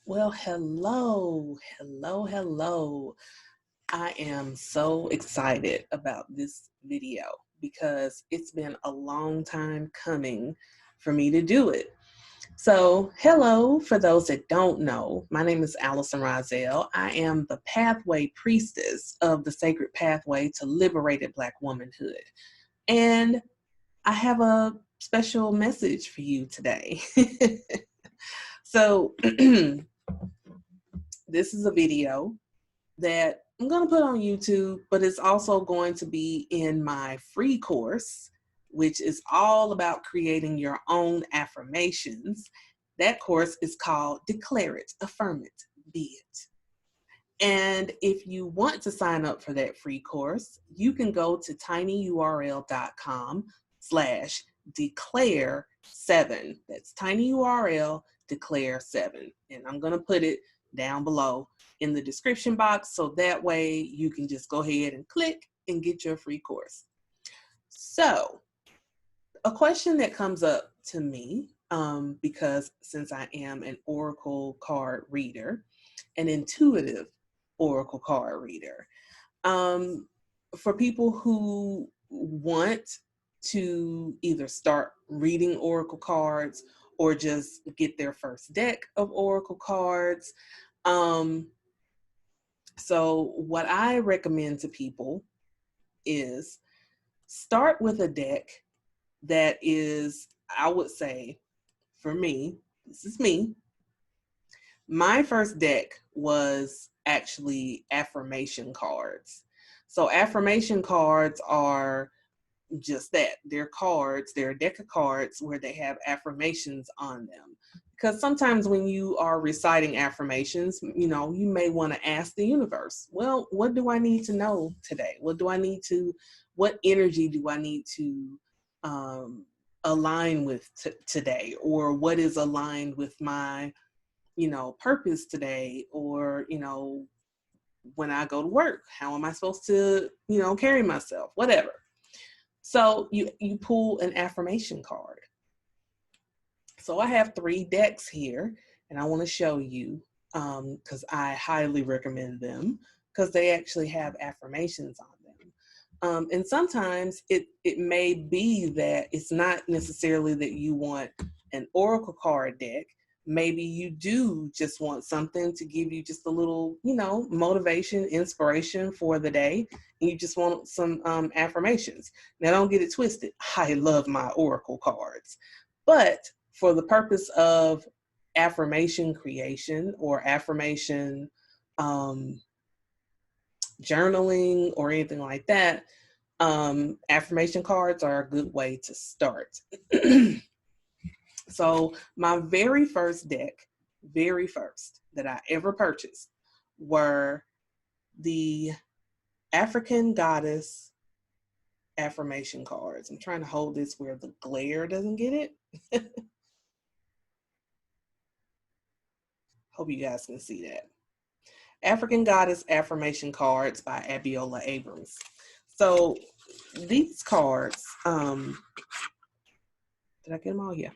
Well, hello. I am so excited about this video because it's been a long time coming for me to do it. So, hello, for those that don't know, my name is Allison. I am the pathway priestess of the sacred pathway to liberated Black womanhood. And I have a special message for you today. So, this is a video that I'm going to put on YouTube, but it's also going to be in my free course, which is all about creating your own affirmations. That course is called Declare It, Affirm It, Be It. And if you want to sign up for that free course, you can go to tinyurl.com/declare7. That's tinyurl declare7. And I'm going to put it down below in the description box so that way you can just go ahead and click and get your free course. So, a question that comes up to me, because since I am an oracle card reader, an intuitive oracle card reader, for people who want to either start reading oracle cards or just get their first deck of oracle cards. So what I recommend to people is start with a deck that is, I would say, for me, this is me, my first deck was actually affirmation cards. So affirmation cards are just that. They're cards, they're a deck of cards where they have affirmations on them. Because sometimes when you are reciting affirmations, you may want to ask the universe, well, what do I need to know today? What energy do I need to align with today? Or what is aligned with my, purpose today? Or, when I go to work, how am I supposed to, carry myself? Whatever. So you pull an affirmation card. So I have 3 decks here, and I want to show you because I highly recommend them because they actually have affirmations on them. And sometimes it may be that it's not necessarily that you want an oracle card deck. Maybe you do just want something to give you just a little, motivation, inspiration for the day. And you just want some affirmations. Now, don't get it twisted. I love my oracle cards. But for the purpose of affirmation creation or affirmation journaling or anything like that, affirmation cards are a good way to start. So my very first deck, that I ever purchased were the African Goddess affirmation cards. I'm trying to hold this where the glare doesn't get it. Hope you guys can see that. African Goddess affirmation cards by Abiola Abrams. So these cards, did I get them all? Yeah.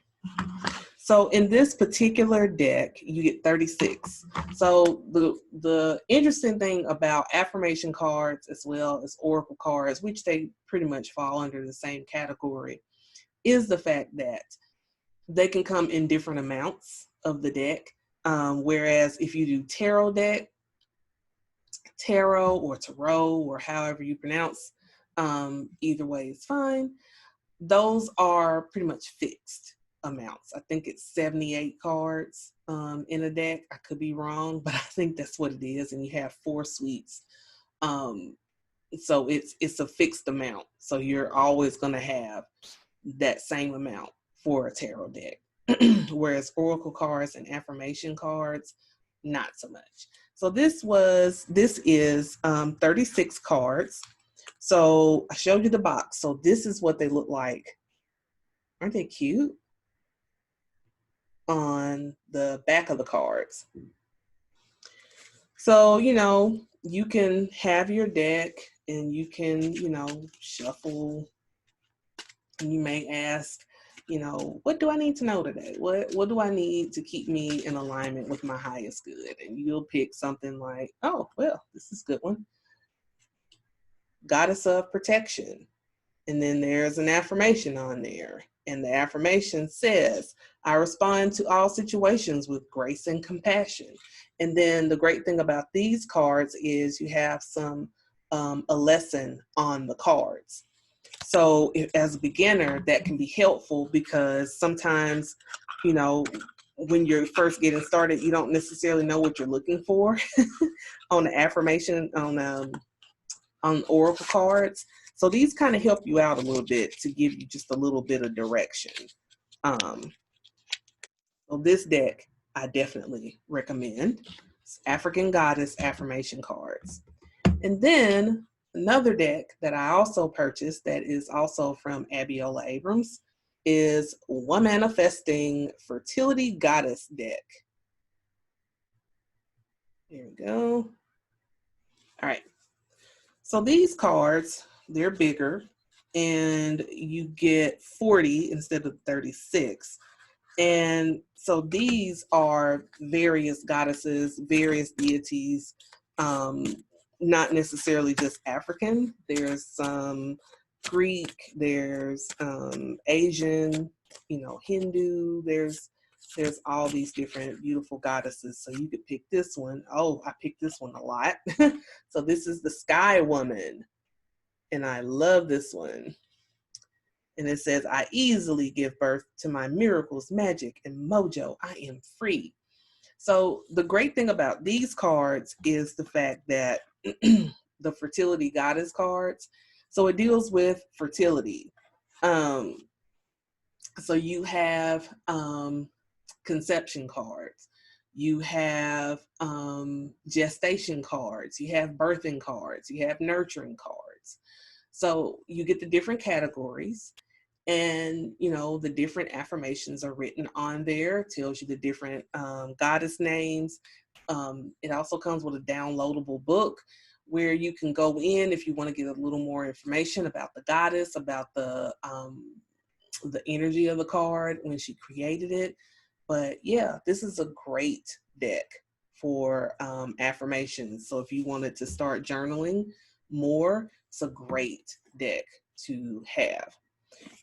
So in this particular deck, you get 36. So the interesting thing about affirmation cards as well as oracle cards, which they pretty much fall under the same category, is the fact that they can come in different amounts of the deck. Whereas if you do tarot or tarot, or however you pronounce, either way is fine. Those are pretty much fixed amounts. I think it's 78 cards in a deck. I could be wrong, but I think that's what it is. And you have 4 suites. So it's a fixed amount. So you're always going to have that same amount for a tarot deck. Whereas oracle cards and affirmation cards, not so much. So this is 36 cards. So I showed you the box. So this is what they look like. Aren't they cute? On the back of the cards. So, you can have your deck and you can, shuffle. And you may ask, what do I need to know today? What do I need to keep me in alignment with my highest good? And you'll pick something like, oh, well, this is a good one. Goddess of protection. And then there's an affirmation on there. And the affirmation says, I respond to all situations with grace and compassion. And then the great thing about these cards is you have a lesson on the cards. So as a beginner, that can be helpful because sometimes, when you're first getting started, you don't necessarily know what you're looking for on the affirmation, on oracle cards. So these kind of help you out a little bit to give you just a little bit of direction. So this deck, I definitely recommend. It's African Goddess Affirmation Cards. And then another deck that I also purchased that is also from Abiola Abrams is One Manifesting Fertility Goddess deck. There we go. All right. So these cards, they're bigger and you get 40 instead of 36. And so these are various goddesses, various deities, not necessarily just African. There's some Greek, there's Asian, Hindu, there's all these different beautiful goddesses. So you could pick this one. Oh, I picked this one a lot. So this is the Sky Woman. And I love this one. And it says, I easily give birth to my miracles, magic, and mojo. I am free. So the great thing about these cards is the fact that the fertility goddess cards, so it deals with fertility. So you have conception cards, you have gestation cards, you have birthing cards, you have nurturing cards. So you get the different categories. And, the different affirmations are written on there. It tells you the different goddess names. It also comes with a downloadable book where you can go in if you want to get a little more information about the goddess, about the energy of the card when she created it. But yeah, this is a great deck for affirmations. So if you wanted to start journaling more, it's a great deck to have.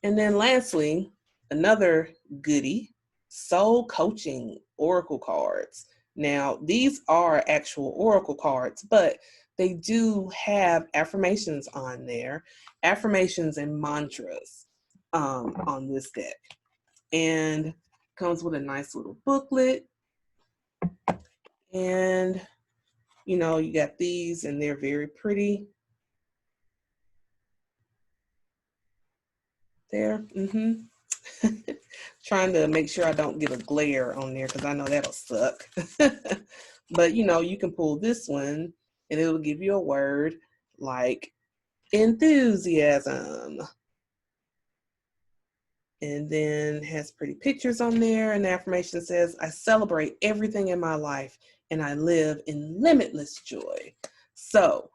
And then lastly, another goodie, soul coaching oracle cards. Now, these are actual oracle cards, but they do have affirmations on there, affirmations and mantras on this deck. And comes with a nice little booklet. And, you got these and they're very pretty. There. Trying to make sure I don't get a glare on there because I know that'll suck. But you can pull this one and it'll give you a word like enthusiasm. And then has pretty pictures on there, and the affirmation says, I celebrate everything in my life and I live in limitless joy. So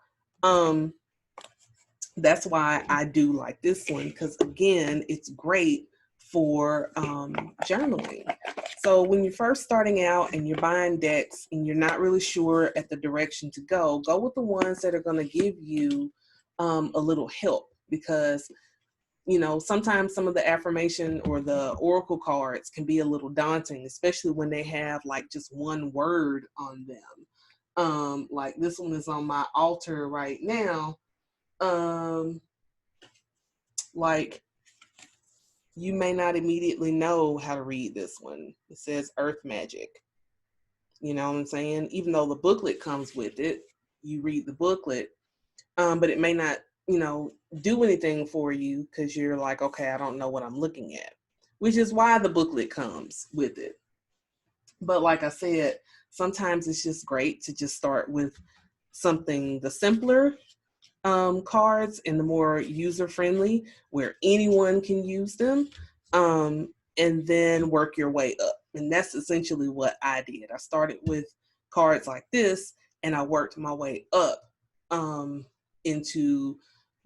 that's why I do like this one, because again, it's great for journaling. So when you're first starting out and you're buying decks and you're not really sure at the direction to go with the ones that are going to give you a little help, because sometimes some of the affirmation or the oracle cards can be a little daunting, especially when they have like just one word on them. Like this one is on my altar right now. Like you may not immediately know how to read this one. It says earth magic. You know what I'm saying? Even though the booklet comes with it, you read the booklet, but it may not, do anything for you because you're like, okay, I don't know what I'm looking at, which is why the booklet comes with it. But like I said, sometimes it's just great to just start with something, the simpler cards and the more user-friendly where anyone can use them, and then work your way up. And that's essentially what I did. I started with cards like this and I worked my way up into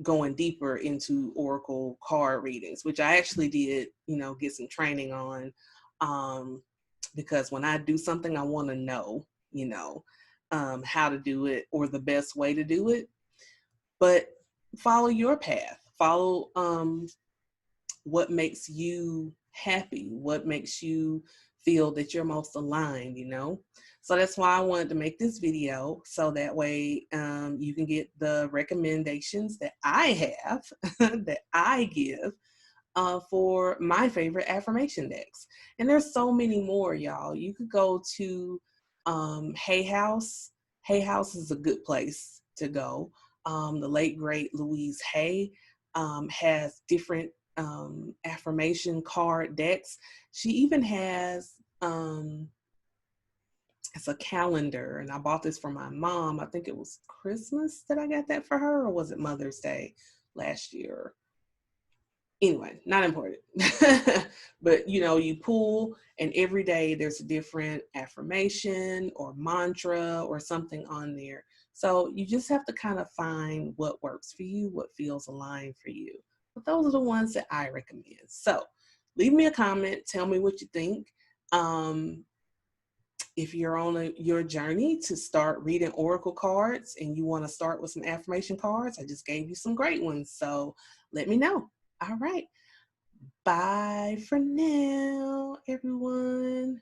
going deeper into oracle card readings, which I actually did, get some training on, because when I do something, I want to know, how to do it or the best way to do it. But follow your path. Follow what makes you happy, what makes you feel that you're most aligned, So that's why I wanted to make this video, so that way you can get the recommendations that I have, that I give for my favorite affirmation decks. And there's so many more, y'all. You could go to Hay House. Hay House is a good place to go. The late, great Louise Hay has different affirmation card decks. She even has it's a calendar, and I bought this for my mom. I think it was Christmas that I got that for her, or was it Mother's Day last year? Anyway, not important. But you pull, and every day there's a different affirmation or mantra or something on there. So you just have to kind of find what works for you, what feels aligned for you. But those are the ones that I recommend. So leave me a comment, tell me what you think. If you're on your journey to start reading oracle cards and you want to start with some affirmation cards, I just gave you some great ones. So let me know. All right. Bye for now, everyone.